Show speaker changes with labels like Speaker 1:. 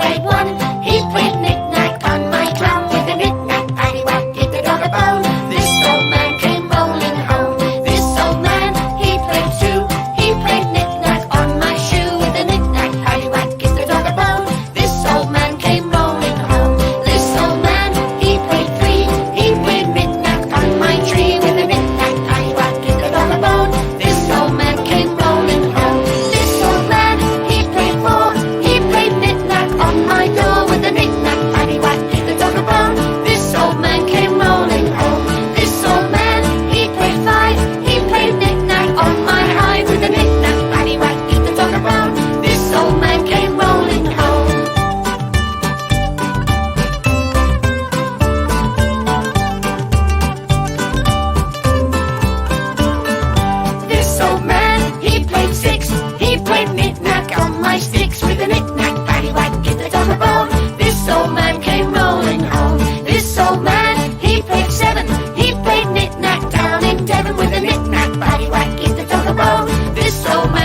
Speaker 1: played one. He played knick-knack on my drum. With a knick-knack, paddywhack, give the dog a bone. This old man came rolling home. This old man, he played two. He played knick-knack on my shoe. With a knick-knack, paddywhack, give the dog a bone. This old man came rolling home. This old man, he played three. He played knick-knack on my tree. With a knick-knack, paddywhack, give the dog a bone. This old man came rolling home. This old man, he played four. He played knick-knack on my door. With a knick-knack, paddywhack, give the dog a bone. This old man came rolling home. This old man, he played five. He played knick-knack on my hive. With a knick-knack, paddywhack, give the dog a bone. This old man came rolling home. This old man, he played six. He played knick-knack on my sticks. With a knick-knack, paddywhack, give the dog a bone. This old man came rolling home. This old man, he played seven. He played knick-knack down in Devon. With a knick-knack, paddywhack, give the dog a bone. This old man